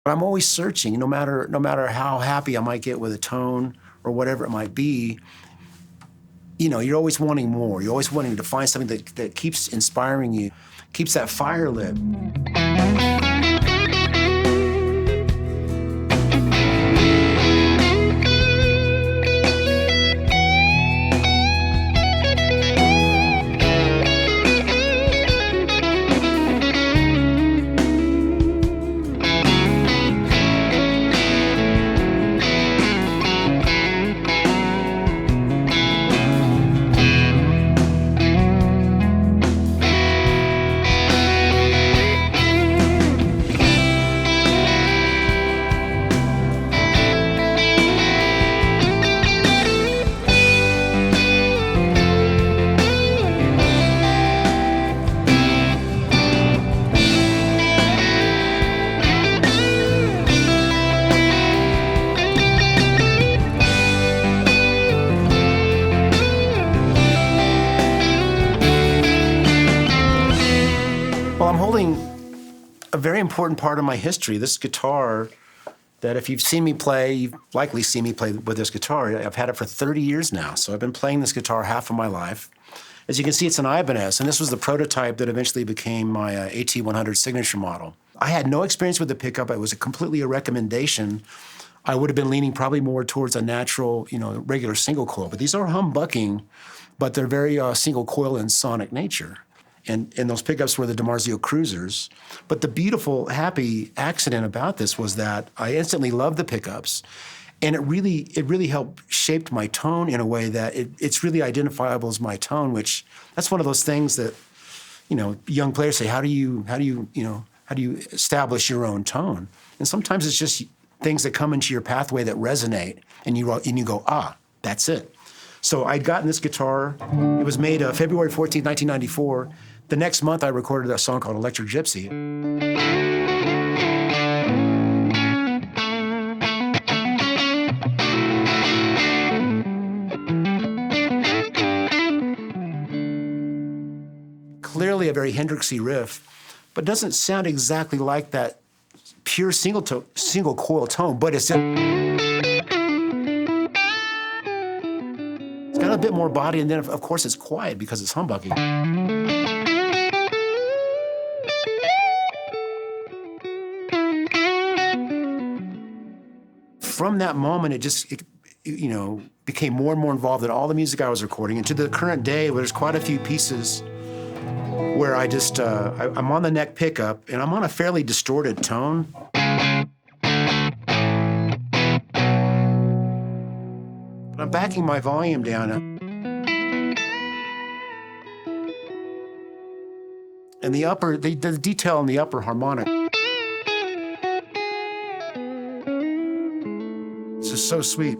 But I'm always searching, no matter how happy I might get with a tone or whatever it might be. You're always wanting more. You're always wanting to find something that keeps inspiring you, keeps that fire lit. Well, I'm holding a very important part of my history. This guitar that if you've seen me play, you've likely seen me play with this guitar. I've had it for 30 years now, so I've been playing this guitar half of my life. As you can see, it's an Ibanez, and this was the prototype that eventually became my AT-100 signature model. I had no experience with the pickup. It was completely a recommendation. I would have been leaning probably more towards a natural, regular single coil. But these are humbucking, but they're very single coil in sonic nature. And those pickups were the DiMarzio Cruisers. But the beautiful, happy accident about this was that I instantly loved the pickups. And it really helped shape my tone in a way that it's really identifiable as my tone, which that's one of those things that, young players say, how do you establish your own tone? And sometimes it's just things that come into your pathway that resonate, and you go, that's it. So I'd gotten this guitar. It was made February 14th, 1994. The next month, I recorded a song called Electric Gypsy. Clearly a very Hendrixy riff, but doesn't sound exactly like that pure single coil tone, but it's got a bit more body, and then of course it's quiet because it's humbucking. From that moment, it became more and more involved in all the music I was recording, and to the current day, where there's quite a few pieces where I'm on the neck pickup, and I'm on a fairly distorted tone. But I'm backing my volume down. And the detail in the upper harmonic, it's just so sweet.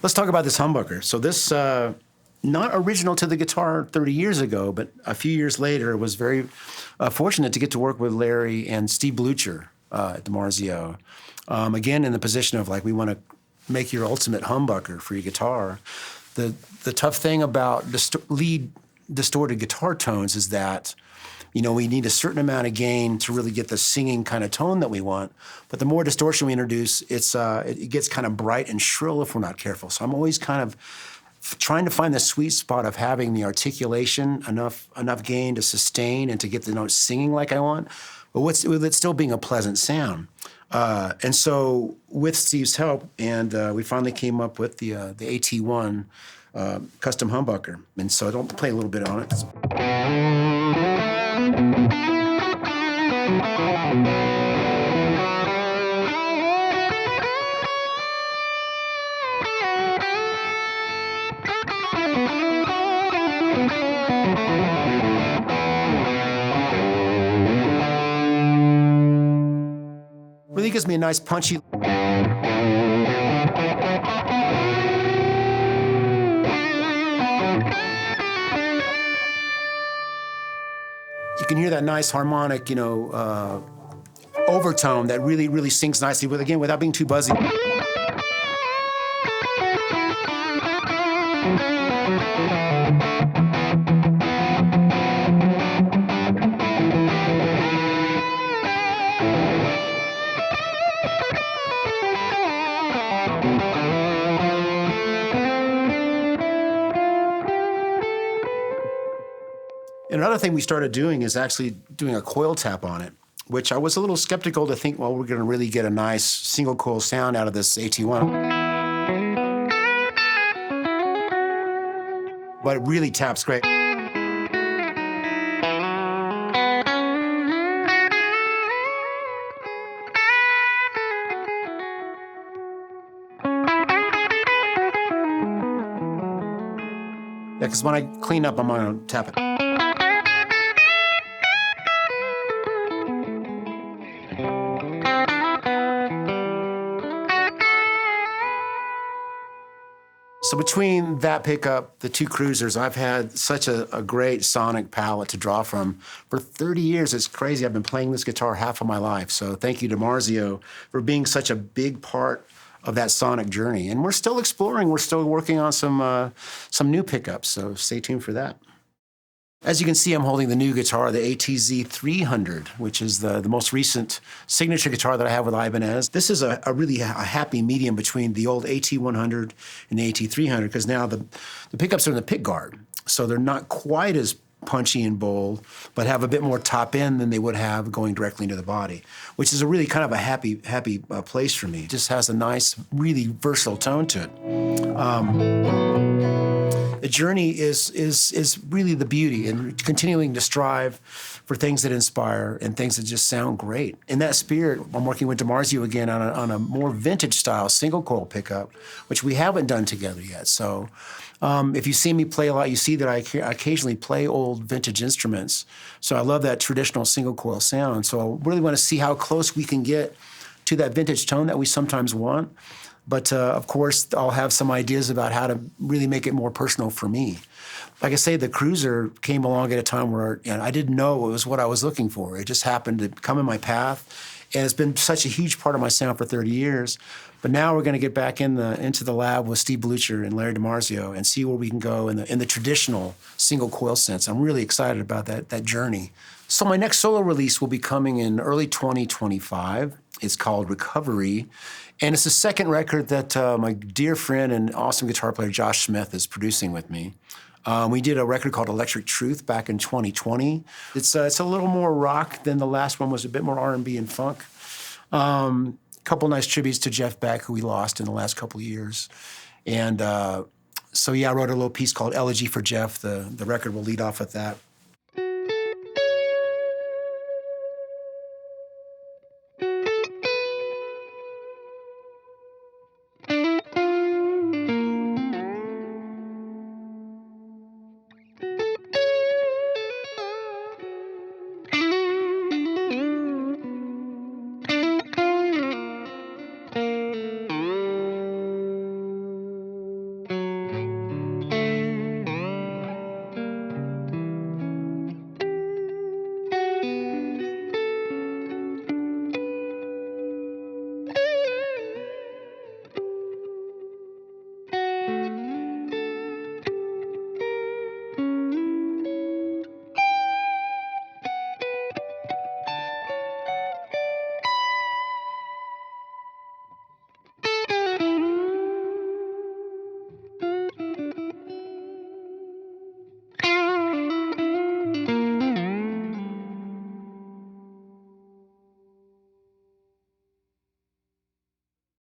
Let's talk about this humbucker. So this, not original to the guitar 30 years ago, but a few years later, was very fortunate to get to work with Larry and Steve Blucher at DiMarzio. Again, in the position of we want to make your ultimate humbucker for your guitar. The tough thing about lead distorted guitar tones is that we need a certain amount of gain to really get the singing kind of tone that we want. But the more distortion we introduce, it gets kind of bright and shrill if we're not careful. So I'm always kind of trying to find the sweet spot of having the articulation, enough gain to sustain and to get the notes singing like I want, but with it still being a pleasant sound. And so with Steve's help, and we finally came up with the AT-1 custom humbucker. And so I don't play a little bit on it. Really gives me a nice punchy. You can hear that nice harmonic, overtone that really, really sings nicely, but again, without being too buzzy. And another thing we started doing is actually doing a coil tap on it, which I was a little skeptical to think, well, we're going to really get a nice single coil sound out of this AT-1. But it really taps great. Yeah, because when I clean up, I'm going to tap it. So between that pickup, the two cruisers, I've had such a great sonic palette to draw from. For 30 years, it's crazy. I've been playing this guitar half of my life. So thank you to DiMarzio for being such a big part of that sonic journey. And we're still exploring. We're still working on some new pickups. So stay tuned for that. As you can see, I'm holding the new guitar, the AT-300, which is the most recent signature guitar that I have with Ibanez. This is a really happy medium between the old AT-100 and the AT-300, because now the pickups are in the pick guard. So they're not quite as punchy and bold, but have a bit more top end than they would have going directly into the body, which is a really kind of a happy place for me. It just has a nice, really versatile tone to it. The journey is really the beauty, and continuing to strive for things that inspire and things that just sound great. In that spirit, I'm working with DiMarzio again on a more vintage style single coil pickup, which we haven't done together yet. So if you see me play a lot, you see that I occasionally play old vintage instruments. So I love that traditional single coil sound. So I really want to see how close we can get to that vintage tone that we sometimes want. But of course, I'll have some ideas about how to really make it more personal for me. Like I say, the Cruiser came along at a time where I didn't know it was what I was looking for. It just happened to come in my path, and it's been such a huge part of my sound for 30 years. But now we're going to get back into the lab with Steve Blucher and Larry DiMarzio and see where we can go in the traditional single coil sense. I'm really excited about that journey. So my next solo release will be coming in early 2025. It's called Recovery. And it's the second record that my dear friend and awesome guitar player Josh Smith is producing with me. We did a record called Electric Truth back in 2020. It's a little more rock than the last one was, a bit more R&B and funk. Couple nice tributes to Jeff Beck, who we lost in the last couple of years. And so yeah, I wrote a little piece called Elegy for Jeff. The record will lead off with that.